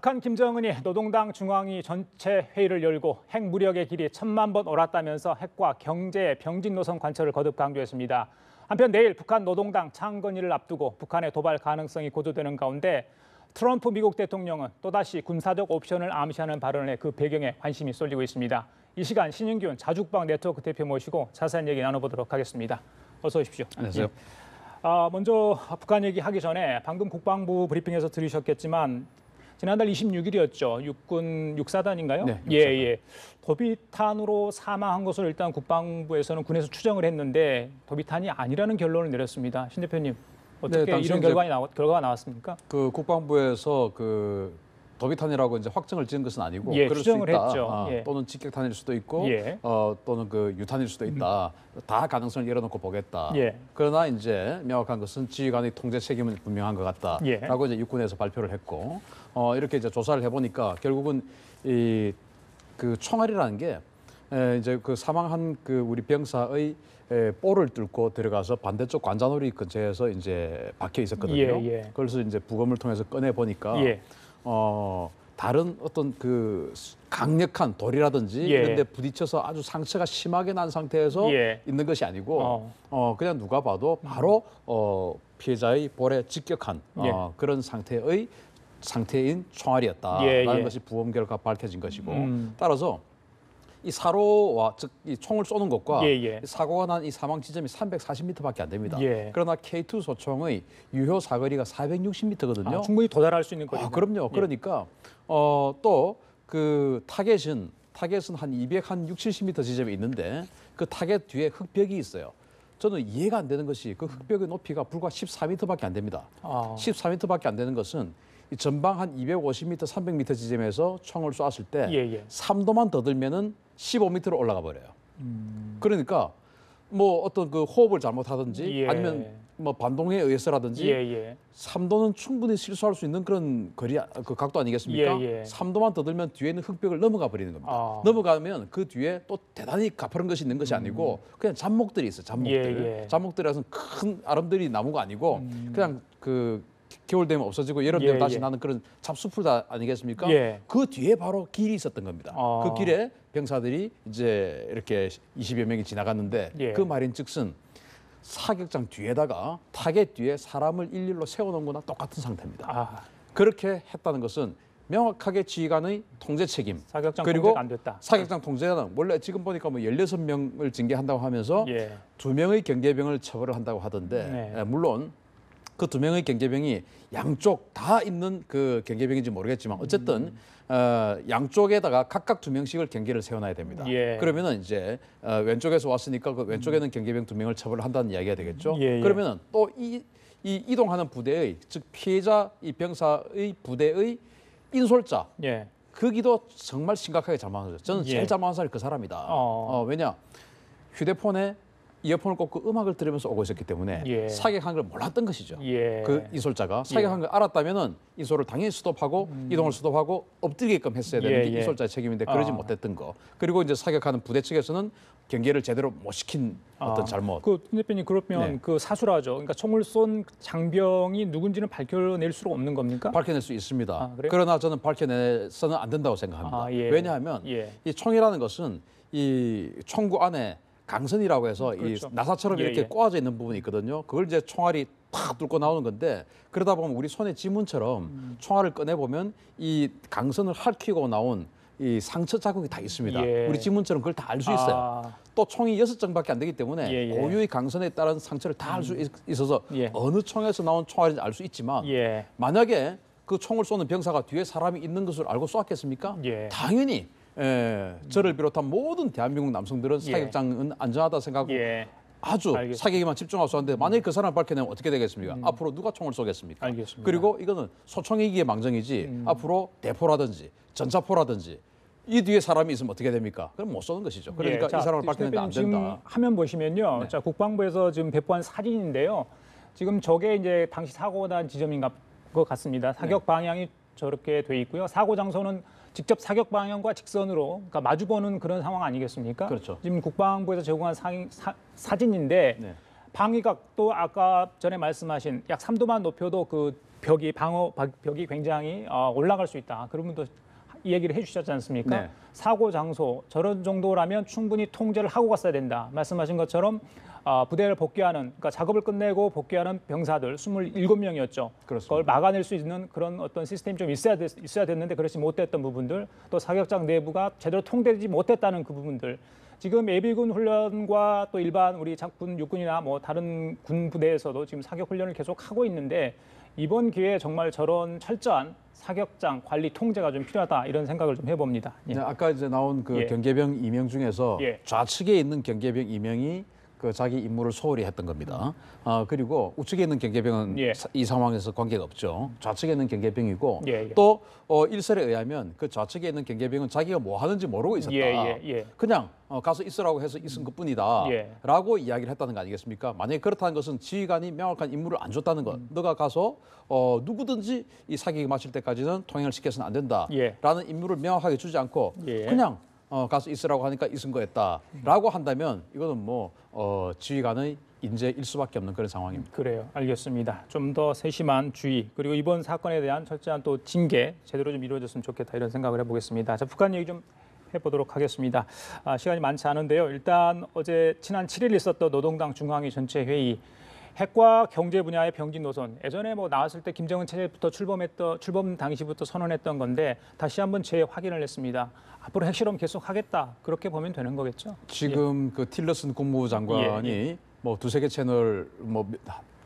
북한 김정은이 노동당 중앙위 전체 회의를 열고 핵 무력의 길이 1000만 번 옳았다면서 핵과 경제 병진 노선 관철을 거듭 강조했습니다. 한편 내일 북한 노동당 창건일을 앞두고 북한의 도발 가능성이 고조되는 가운데 트럼프 미국 대통령은 또다시 군사적 옵션을 암시하는 발언에 그 배경에 관심이 쏠리고 있습니다. 이 시간 신윤균 자주국방 네트워크 대표 모시고 자세한 얘기 나눠보도록 하겠습니다. 어서 오십시오. 안녕하세요. 먼저 북한 얘기하기 전에 방금 국방부 브리핑에서 들으셨겠지만 지난달 26일이었죠. 육군 육사단인가요? 네, 육사단. 예. 도비탄으로 사망한 것으로 일단 국방부에서는 군에서 추정을 했는데 도비탄이 아니라는 결론을 내렸습니다. 신 대표님, 어떻게 네, 이런 결과가 나왔습니까? 그 국방부에서 그 도비탄이라고 이제 확정을 지은 것은 아니고 예, 그럴 추정을 수 있다. 했죠. 예. 또는 직격탄일 수도 있고 예. 또는 그 유탄일 수도 있다. 다 가능성을 열어놓고 보겠다. 예. 그러나 이제 명확한 것은 지휘관의 통제 책임은 분명한 것 같다라고 이제 육군에서 발표를 했고 이렇게 이제 조사를 해보니까 결국은 이 그 총알이라는 게 이제 그 사망한 그 우리 병사의 볼을 뚫고 들어가서 반대쪽 관자놀이 근처에서 이제 박혀 있었거든요. 그래서 이제 부검을 통해서 꺼내 보니까 다른 어떤 그 강력한 돌이라든지 이런 데 부딪혀서 아주 상처가 심하게 난 상태에서 있는 것이 아니고 그냥 누가 봐도 바로 피해자의 볼에 직격한 그런 상태인 총알이었다라는 것이 부검 결과 밝혀진 것이고 따라서 이 사로와 즉 이 총을 쏘는 것과 사고가 난 이 사망 지점이 340m밖에 안 됩니다. 그러나 K2 소총의 유효 사거리가 460m거든요. 충분히 도달할 수 있는 거죠. 그럼요. 그러니까 또 그 타겟은 한 260m 지점에 있는데 그 타겟 뒤에 흙벽이 있어요. 저는 이해가 안 되는 것이 그 흙벽의 높이가 불과 14m밖에 안 됩니다. 14m밖에 안 되는 것은 이 전방 한 250m, 300m 지점에서 총을 쐈을 때 3도만 더 들면은 15m로 올라가 버려요. 그러니까 뭐 어떤 그 호흡을 잘못하든지 아니면 뭐 반동에 의해서라든지 3도는 충분히 실수할 수 있는 그런 그 각도 아니겠습니까? 3도만 더 들면 뒤에 있는 흙벽을 넘어가 버리는 겁니다. 넘어가면 그 뒤에 또 대단히 가파른 것이 있는 것이 아니고 그냥 잡목들이 있어요. 잡목들이라서 큰 아름드리 나무가 아니고 그냥 그 겨울 되면 없어지고 여름 되면 다시 나는 그런 잡수풀 아니겠습니까? 그 뒤에 바로 길이 있었던 겁니다. 그 길에 병사들이 이제 이렇게 20여 명이 지나갔는데 그 말인즉슨 사격장 뒤에다가 타겟 뒤에 사람을 일일로 세워놓은 거나 똑같은 상태입니다. 그렇게 했다는 것은 명확하게 지휘관의 통제 책임 사격장 그리고 통제가 안 됐다. 사격장 통제는 원래 지금 보니까 뭐 16명을 징계한다고 하면서 2명의 경계병을 처벌을 한다고 하던데 물론 그 2명의 경계병이 양쪽 다 있는 그 경계병인지 모르겠지만 어쨌든 양쪽에다가 각각 2명씩을 경계를 세워놔야 됩니다. 그러면은 이제 왼쪽에서 왔으니까 그 왼쪽에는 경계병 2명을 처벌을 한다는 이야기가 되겠죠. 그러면은 또 이 이동하는 부대의 즉 피해자 이 병사의 부대의 인솔자 거기도 정말 심각하게 잘못한 거죠. 저는 제일 잘못한 사람이 그 사람이다. 왜냐 휴대폰에 이어폰을 꽂고 음악을 들으면서 오고 있었기 때문에 사격한 걸 몰랐던 것이죠. 그 인솔자가 사격한 걸 알았다면은 인솔을 당연히 스톱하고 이동을 스톱하고 엎드리게끔 했어야 되는 게 인솔자의 책임인데 그러지 못했던 거. 그리고 이제 사격하는 부대 측에서는 경계를 제대로 못 시킨 어떤 잘못. 그 대표님 그러면 그 사수라죠. 그러니까 총을 쏜 장병이 누군지는 밝혀낼 수가 없는 겁니까? 밝혀낼 수 있습니다. 그러나 저는 밝혀내서는 안 된다고 생각합니다. 왜냐하면 이 총이라는 것은 이 총구 안에 강선이라고 해서 이 나사처럼 이렇게 꼬아져 있는 부분이 있거든요. 그걸 이제 총알이 탁 뚫고 나오는 건데 그러다 보면 우리 손의 지문처럼 총알을 꺼내 보면 이 강선을 핥히고 나온 이 상처 자국이 다 있습니다. 우리 지문처럼 그걸 다 알 수 있어요. 또 총이 6장밖에 안 되기 때문에 고유의 강선에 따른 상처를 다 알 수 있어서 어느 총에서 나온 총알인지 알 수 있지만 만약에 그 총을 쏘는 병사가 뒤에 사람이 있는 것을 알고 쏘았겠습니까? 당연히 저를 비롯한 모든 대한민국 남성들은 사격장은 안전하다 생각하고 아주 사격에만 집중하고 쏘는데 만약에 그 사람을 밝혀내면 어떻게 되겠습니까? 앞으로 누가 총을 쏘겠습니까? 그리고 이거는 소총이기에 망정이지 앞으로 대포라든지 전차포라든지 이 뒤에 사람이 있으면 어떻게 됩니까? 그럼 못 쏘는 것이죠. 그러니까 이 사람을 밝혀내는데 안 된다. 지금 화면 보시면요. 자, 국방부에서 지금 배포한 사진인데요. 지금 저게 이제 당시 사고 난 지점인 것 같습니다. 사격 방향이 저렇게 돼 있고요. 사고 장소는 직접 사격 방향과 직선으로 그러니까 마주보는 그런 상황 아니겠습니까? 그렇죠. 지금 국방부에서 제공한 사진인데 방위각도 아까 전에 말씀하신 약 3도만 높여도 그 방어 벽이 굉장히 올라갈 수 있다. 그런 분도 이 얘기를 해주셨지 않습니까? 네. 사고 장소 저런 정도라면 충분히 통제를 하고 갔어야 된다. 말씀하신 것처럼 부대를 복귀하는, 그러니까 작업을 끝내고 복귀하는 병사들 27명이었죠. 그렇습니다. 그걸 막아낼 수 있는 그런 어떤 시스템이 좀 있어야 됐는데 그렇지 못했던 부분들, 또 사격장 내부가 제대로 통제되지 못했다는 그 부분들. 지금 예비군 훈련과 또 일반 우리 작군 육군이나 뭐 다른 군 부대에서도 지금 사격 훈련을 계속 하고 있는데 이번 기회에 정말 저런 철저한 사격장 관리 통제가 좀 필요하다 이런 생각을 좀 해봅니다. 예. 네, 아까 이제 나온 그 예. 경계병 2명 중에서 예. 좌측에 있는 경계병 2명이 그 자기 임무를 소홀히 했던 겁니다. 그리고 우측에 있는 경계병은 예. 이 상황에서 관계가 없죠. 좌측에 있는 경계병이고 예, 예. 또 일설에 의하면 그 좌측에 있는 경계병은 자기가 뭐 하는지 모르고 있었다. 예. 그냥 가서 있으라고 해서 있은 것뿐이다. 예. 라고 이야기를 했다는 거 아니겠습니까? 만약에 그렇다는 것은 지휘관이 명확한 임무를 안 줬다는 것. 너가 가서 누구든지 이 사격이 마칠 때까지는 통행을 시켜서는 안 된다. 예. 라는 임무를 명확하게 주지 않고 예. 그냥 가서 있으라고 하니까 있은 거였다라고 한다면 이거는 뭐 지휘관의 인재일 수밖에 없는 그런 상황입니다. 그래요. 알겠습니다. 좀 더 세심한 주의 그리고 이번 사건에 대한 철저한 또 징계 제대로 좀 이루어졌으면 좋겠다 이런 생각을 해보겠습니다. 자, 북한 얘기 좀 해보도록 하겠습니다. 시간이 많지 않은데요. 일단 어제 지난 7일 있었던 노동당 중앙위 전체 회의. 핵과 경제 분야의 병진 노선. 예전에 뭐 나왔을 때 김정은 체제부터 출범 당시부터 선언했던 건데 다시 한번 재확인을 했습니다. 앞으로 핵실험 계속 하겠다. 그렇게 보면 되는 거겠죠? 지금 그 틸러슨 국무부 장관이 뭐 두세 개 채널 뭐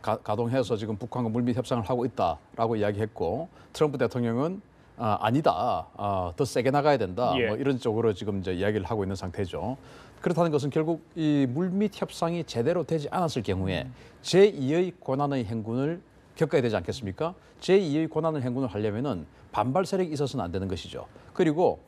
가동해서 지금 북한과 물밑 협상을 하고 있다라고 이야기했고 트럼프 대통령은 아니다. 더 세게 나가야 된다. 뭐 이런 쪽으로 지금 이제 이야기를 하고 있는 상태죠. 그렇다는 것은 결국 이 물밑 협상이 제대로 되지 않았을 경우에 제2의 고난의 행군을 겪어야 되지 않겠습니까? 제2의 고난의 행군을 하려면은 반발 세력이 있어서는 안 되는 것이죠. 그리고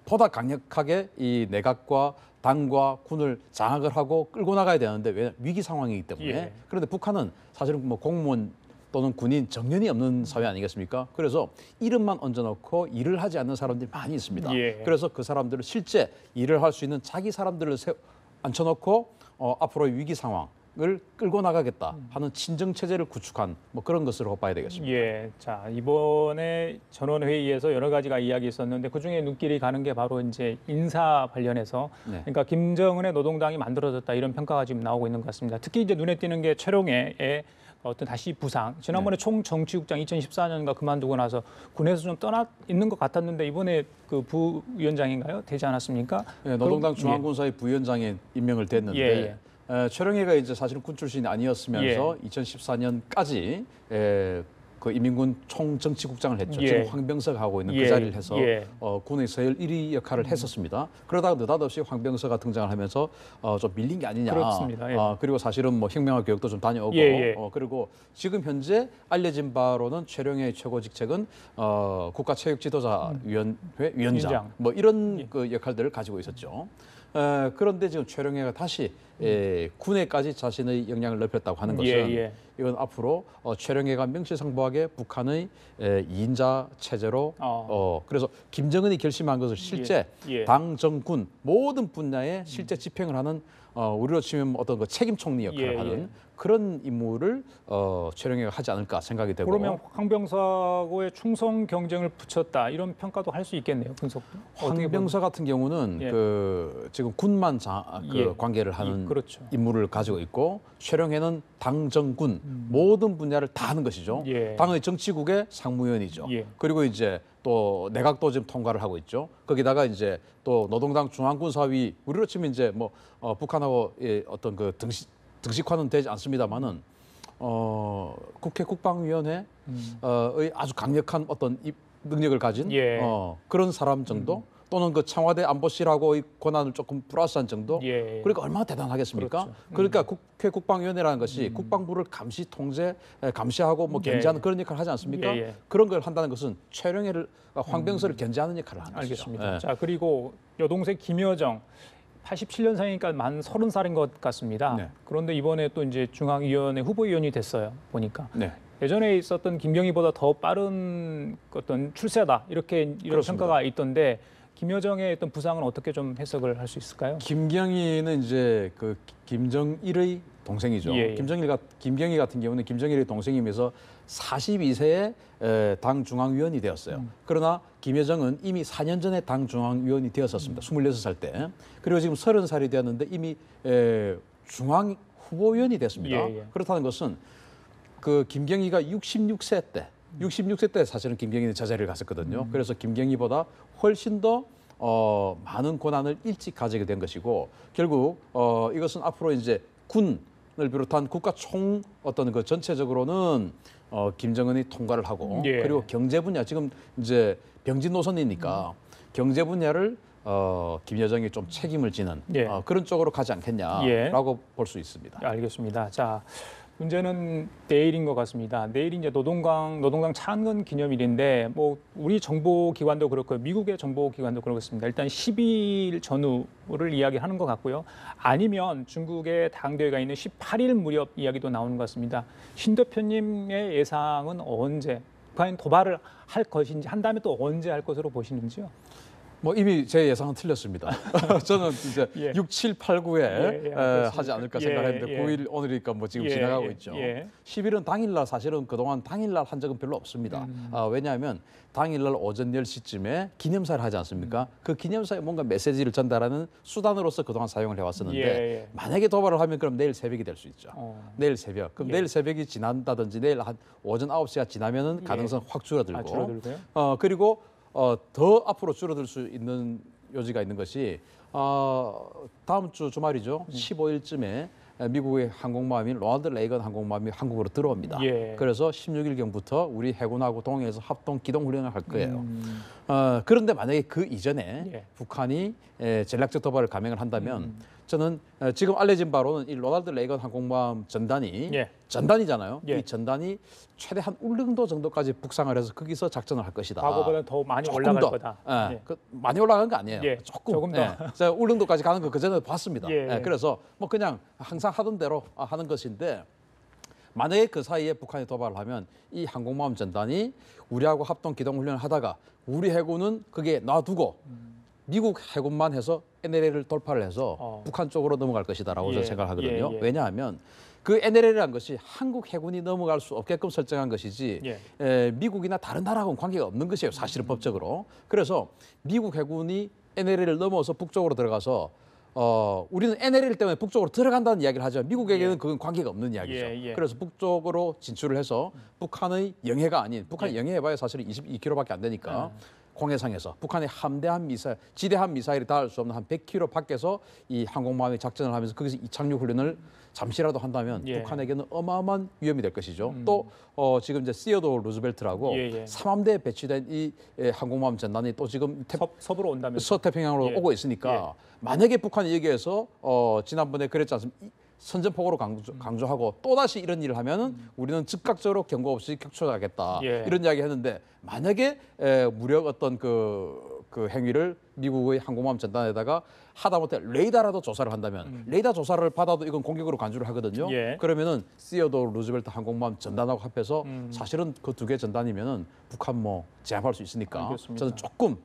보다 강력하게 이 내각과 당과 군을 장악을 하고 끌고 나가야 되는데 왜 위기 상황이기 때문에 그런데 북한은 사실은 뭐 공무원 또는 군인 정년이 없는 사회 아니겠습니까? 그래서 이름만 얹어놓고 일을 하지 않는 사람들이 많이 있습니다. 그래서 그 사람들을 실제 일을 할 수 있는 자기 사람들을 앉혀놓고 앞으로의 위기 상황을 끌고 나가겠다 하는 친정 체제를 구축한 뭐 그런 것으로 봐야 되겠습니다. 예, 자 이번에 전원 회의에서 여러 가지가 이야기 있었는데 그 중에 눈길이 가는 게 바로 이제 인사 관련해서 그러니까 김정은의 노동당이 만들어졌다 이런 평가가 지금 나오고 있는 것 같습니다. 특히 이제 눈에 띄는 게 최룡해의 어떤 다시 부상. 지난번에 총정치국장 2014년인가 그만두고 나서 군에서 좀 떠나 있는 것 같았는데 이번에 그 부위원장인가요? 되지 않았습니까? 네, 노동당 중앙군사의 부위원장에 임명을 됐는데 최룡해가 이제 사실은 군 출신이 아니었으면서 2014년까지 그 이민군 총정치국장을 했죠. 지금 황병서가 하고 있는 그 자리를 해서 군의 서열 1위 역할을 했었습니다. 그러다가 느닷없이 황병서가 등장을 하면서 좀 밀린 게 아니냐. 그렇습니다. 그리고 사실은 뭐 혁명화 교육도 좀 다녀오고 그리고 지금 현재 알려진 바로는 최룡해의 최고 직책은 국가체육지도자위원회 위원장 뭐 이런 그 역할들을 가지고 있었죠. 그런데 지금 최룡해가 다시 군에까지 자신의 역량을 넓혔다고 하는 것은 이건 앞으로 최룡해가 명실상부하게 북한의 2인자 체제로 그래서 김정은이 결심한 것을 실제 당, 정군 모든 분야에 실제 집행을 하는 우리로 치면 어떤 그 책임 총리 역할을 하는 그런 임무를 최룡해가 하지 않을까 생각이 되고 그러면 황병서하고의 충성 경쟁을 붙였다 이런 평가도 할 수 있겠네요. 분석도. 황병서 같은 경우는 그 지금 군만 관계를 하는 임무를 가지고 있고 최룡해는 당, 정군 모든 분야를 다 하는 것이죠. 당의 정치국의 상무위원이죠. 그리고 이제 또 내각도 지금 통과를 하고 있죠. 거기다가 이제 또 노동당 중앙군사위 우리로 치면 이제 뭐 북한하고 어떤 그 등식화는 되지 않습니다만은 국회 국방위원회의 아주 강력한 어떤 능력을 가진 그런 사람 정도 또는 그 청와대 안보실하고의 권한을 조금 플러스한 정도 그러니까 얼마나 대단하겠습니까? 그러니까 국회 국방위원회라는 것이 국방부를 감시 통제 감시하고 뭐 견제하는 그런 역할을 하지 않습니까? 그런 걸 한다는 것은 최룡해를 황병서를 견제하는 역할을 하는 것이죠. 알겠습니다. 자 그리고 여동생 김여정 87년생이니까 만 30살인 것 같습니다. 그런데 이번에 또 이제 중앙위원회 후보위원이 됐어요. 보니까. 예전에 있었던 김병희보다 더 빠른 어떤 출세다 이런 평가가 있던데 김여정의 어떤 부상은 어떻게 좀 해석을 할 수 있을까요? 김경희는 이제 그 김정일의 동생이죠. 예, 예. 김경희 같은 경우는 김정일의 동생이면서 42세에 당 중앙위원이 되었어요. 그러나 김여정은 이미 4년 전에 당 중앙위원이 되었었습니다. 26살 때. 그리고 지금 30살이 되었는데 이미 중앙 후보위원이 됐습니다. 예, 예. 그렇다는 것은 그 김경희가 66세 때 사실은 김경희는 제자리를 갔었거든요. 그래서 김경희보다 훨씬 더 많은 권한을 일찍 가지게 된 것이고 결국 이것은 앞으로 이제 군을 비롯한 국가 총 어떤 그 전체적으로는 김정은이 통과를 하고 예. 그리고 경제 분야 지금 이제 병진 노선이니까 경제 분야를 김여정이 좀 책임을 지는 예. 그런 쪽으로 가지 않겠냐라고 볼 수 있습니다. 알겠습니다. 자, 문제는 내일인 것 같습니다. 내일이 이제 노동당 창건 기념일인데 뭐 우리 정보기관도 그렇고 미국의 정보기관도 그렇습니다. 일단 12일 전후를 이야기하는 것 같고요. 아니면 중국의 당대회가 있는 18일 무렵 이야기도 나오는 것 같습니다. 신 대표님의 예상은 언제 북한이 도발을 할 것인지 한 다음에 또 언제 할 것으로 보시는지요? 뭐 이미 제 예상은 틀렸습니다. 저는 이제 예. 6, 7, 8, 9에 예, 하지 않을까 예, 생각했는데 예. 9일 오늘이니까 뭐 지금 예, 지나가고 예, 있죠. 예. 10일은 당일날 사실은 그동안 당일날 한 적은 별로 없습니다. 왜냐하면 당일날 오전 10시쯤에 기념사를 하지 않습니까? 그 기념사에 뭔가 메시지를 전달하는 수단으로서 그동안 사용을 해왔었는데 예, 예. 만약에 도발을 하면 그럼 내일 새벽이 될 수 있죠. 내일 새벽. 그럼 예. 내일 새벽이 지난다든지 내일 한 오전 9시가 지나면은 가능성 확 줄어들고 줄어들고요? 그리고 더 앞으로 줄어들 수 있는 요지가 있는 것이 다음 주 주말이죠. 15일쯤에 미국의 항공모함인 로널드 레이건 항공모함이 한국으로 들어옵니다. 예. 그래서 16일경부터 우리 해군하고 동해에서 합동 기동 훈련을 할 거예요. 그런데 만약에 그 이전에 예. 북한이 전략적 도발을 감행을 한다면 저는 지금 알려진 바로는 이 로널드 레이건 항공모함 전단이 예. 전단이잖아요. 예. 이 전단이 최대 한 울릉도 정도까지 북상을 해서 거기서 작전을 할 것이다. 과거보다 더 많이 조금 올라갈 더. 거다. 예. 예. 그 많이 올라간 거 아니에요. 예. 조금 더. 제가 울릉도까지 가는 거 그전에 봤습니다. 예, 예. 그래서 뭐 그냥 항상 하던 대로 하는 것인데 만약에 그 사이에 북한이 도발을 하면 이 항공모함 전단이 우리하고 합동 기동 훈련을 하다가 우리 해군은 그게 놔두고 미국 해군만 해서 NLL을 돌파를 해서 북한 쪽으로 넘어갈 것이다라고 예, 저는 생각하거든요. 예, 예. 왜냐하면 그 NLL이라는 것이 한국 해군이 넘어갈 수 없게끔 설정한 것이지 미국이나 다른 나라하고는 관계가 없는 것이에요. 사실은 법적으로. 그래서 미국 해군이 NLL을 넘어서 북쪽으로 들어가서 우리는 NLL 때문에 북쪽으로 들어간다는 이야기를 하죠. 미국에게는 그건 관계가 없는 이야기죠. 예, 예. 그래서 북쪽으로 진출을 해서 북한의 영해가 아닌 북한이 영해해봐야 사실은 22km밖에 안 되니까 공해상에서 북한의 함대한 미사일, 지대한 미사일이 닿을 수 없는 한 100km 밖에서 이 항공모함이 작전을 하면서 거기서 이착륙 훈련을 잠시라도 한다면 예. 북한에게는 어마어마한 위험이 될 것이죠. 또 지금 이제 시어도 루즈벨트라고 예, 예. 삼함대에 배치된 이 항공모함 전단이 또 지금 서부로 온다면 서태평양으로 예. 오고 있으니까 만약에 북한이 여기에서 지난번에 그랬지 않습니까? 선전포고로 강조하고 또다시 이런 일을 하면은 우리는 즉각적으로 경고 없이 격추하겠다. 예. 이런 이야기 했는데 만약에 무력 어떤 그 행위를 미국의 항공모함 전단에다가 하다못해 레이더라도 조사를 한다면 레이더 조사를 받아도 이건 공격으로 간주를 하거든요. 예. 그러면은 시어도 루즈벨트 항공모함 전단하고 합해서 사실은 그 두 개 전단이면은 북한 뭐 제압할 수 있으니까 알겠습니다. 저는 조금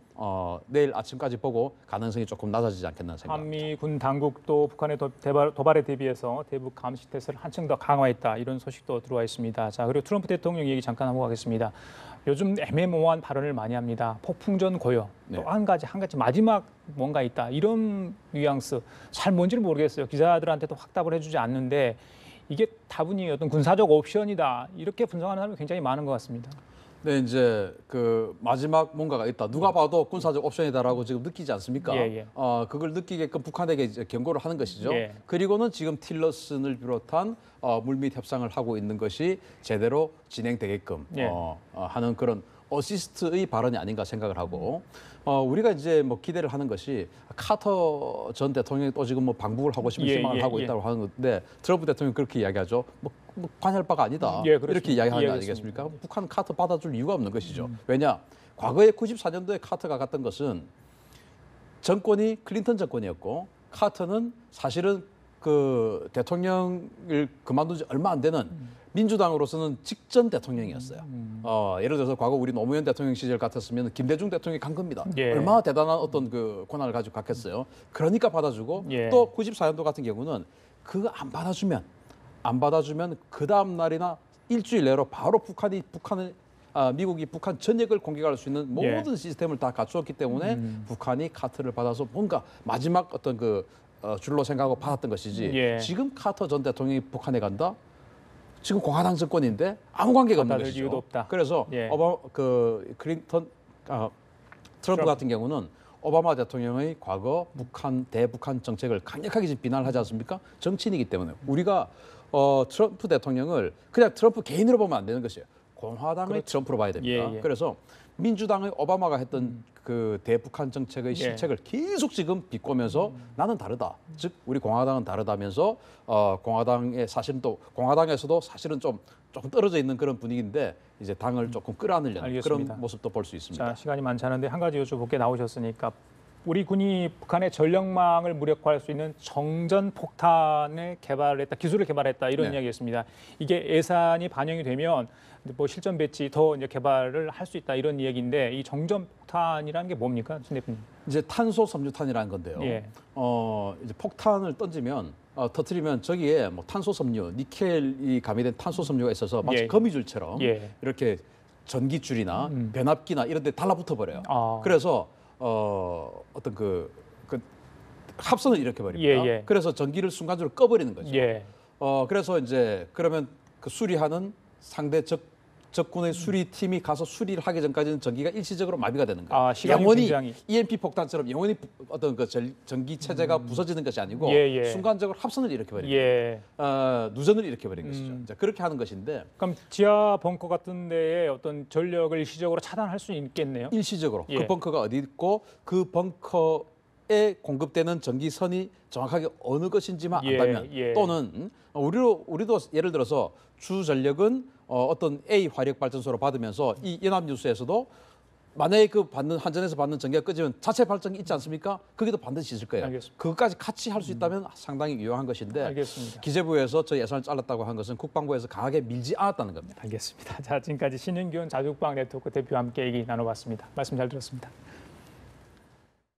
내일 아침까지 보고 가능성이 조금 낮아지지 않겠나 생각합니다. 한미 군 당국도 북한의 도발에 대비해서 대북 감시 태세를 한층 더 강화했다. 이런 소식도 들어와 있습니다. 자, 그리고 트럼프 대통령 얘기 잠깐 하고 가겠습니다. 요즘 애매모호한 발언을 많이 합니다. 폭풍전 고요. 네. 또 한 가지 마지막 뭔가 있다. 이런 뉘앙스 잘 뭔지를 모르겠어요. 기자들한테도 확답을 해주지 않는데 이게 다분히 어떤 군사적 옵션이다. 이렇게 분석하는 사람이 굉장히 많은 것 같습니다. 네, 이제 그 마지막 뭔가가 있다. 누가 봐도 군사적 옵션이다라고 지금 느끼지 않습니까? 예, 예. 그걸 느끼게끔 북한에게 이제 경고를 하는 것이죠. 예. 그리고는 지금 틸러슨을 비롯한 물밑 협상을 하고 있는 것이 제대로 진행되게끔 예. 하는 그런 어시스트의 발언이 아닌가 생각을 하고 우리가 이제 뭐 기대를 하는 것이 카터 전 대통령이 또 지금 뭐 방북을 하고 싶은 예, 희망을 예, 하고 예. 있다고 하는 건데 트럼프 대통령이 그렇게 이야기하죠. 뭐 관여할 바가 아니다. 예, 그렇습니다. 이렇게 이야기하는 거 이해하겠습니다. 아니겠습니까? 북한 카터 받아줄 이유가 없는 것이죠. 왜냐? 과거에 94년도에 카터가 갔던 것은 정권이 클린턴 정권이었고 카터는 사실은 그 대통령을 그만둔 지 얼마 안 되는 민주당으로서는 직전 대통령이었어요. 예를 들어서 과거 우리 노무현 대통령 시절 같았으면 김대중 대통령이 간 겁니다. 예. 얼마나 대단한 어떤 그 권한을 가지고 갔겠어요. 그러니까 받아주고 예. 또 94년도 같은 경우는 그거 안 받아주면 그 다음 날이나 일주일 내로 바로 미국이 북한 전역을 공격할 수 있는 예. 모든 시스템을 다 갖추었기 때문에 북한이 카트를 받아서 뭔가 마지막 어떤 그 줄로 생각하고 받았던 것이지. 예. 지금 카터 전 대통령이 북한에 간다? 지금 공화당 정권인데 아무 관계가 없는 받아들 것이죠. 이유도 없다. 그래서 예. 트럼프 같은 경우는 오바마 대통령의 과거 대북한 정책을 강력하게 지금 비난을 하지 않습니까? 정치인이기 때문에 우리가 트럼프 대통령을 그냥 트럼프 개인으로 보면 안 되는 것이에요. 공화당의 트럼프로 봐야 됩니다. 예, 예. 그래서 민주당의 오바마가 했던 그 대북한 정책의 실책을 계속 지금 비꼬면서 나는 다르다. 즉 우리 공화당은 다르다면서 공화당의 사실은 또 공화당에서도 사실은 조금 떨어져 있는 그런 분위기인데 이제 당을 조금 끌어안으려는 알겠습니다. 그런 모습도 볼 수 있습니다. 자, 시간이 많지 않은데 한 가지 여쭤볼 게 나오셨으니까 우리 군이 북한의 전력망을 무력화할 수 있는 정전 폭탄을 개발했다, 기술을 개발했다 이런 네. 이야기였습니다. 이게 예산이 반영이 되면 뭐 실전 배치 더 이제 개발을 할 수 있다 이런 이야기인데 이 정전 폭탄이라는 게 뭡니까, 신 대표님? 이제 탄소 섬유탄이라는 건데요. 예. 이제 폭탄을 던지면 터트리면 저기에 뭐 탄소 섬유, 니켈이 가미된 탄소 섬유가 있어서 마치 예. 거미줄처럼 예. 이렇게 전기줄이나 변압기나 이런 데 달라붙어 버려요. 아. 그래서 어떤 그 합선을 일으켜 버립니다. 예, 예. 그래서 전기를 순간적으로 꺼버리는 거죠. 예. 그래서 이제 그러면 그 수리하는 상대 적군의 수리팀이 가서 수리를 하기 전까지는 전기가 일시적으로 마비가 되는 거예요. 아, 시간이 영원히 굉장히- EMP 폭탄처럼 영원히 어떤 그 전기 체제가 부서지는 것이 아니고 예, 예. 순간적으로 합선을 일으켜 버리는 예. 누전을 일으켜 버린 것이죠. 이제 그렇게 하는 것인데 그럼 지하 벙커 같은 데에 어떤 전력을 일시적으로 차단할 수 있겠네요. 일시적으로 예. 그 벙커가 어디 있고 그 벙커에 공급되는 전기선이 정확하게 어느 것인지만 예, 안다면 예. 또는 우리도 예를 들어서 주 전력은 어떤 A 화력 발전소로 받으면서 이 연합뉴스에서도 만약에 그 한전에서 받는 전기가 꺼지면 자체 발전기 있지 않습니까? 그게도 반드시 있을 거예요. 알겠습니다. 그것까지 같이 할 수 있다면 상당히 유용한 것인데 알겠습니다. 기재부에서 저 예산을 잘랐다고 한 것은 국방부에서 강하게 밀지 않았다는 겁니다. 알겠습니다. 자, 지금까지 신윤균 자주국방 네트워크 대표와 함께 얘기 나눠봤습니다. 말씀 잘 들었습니다.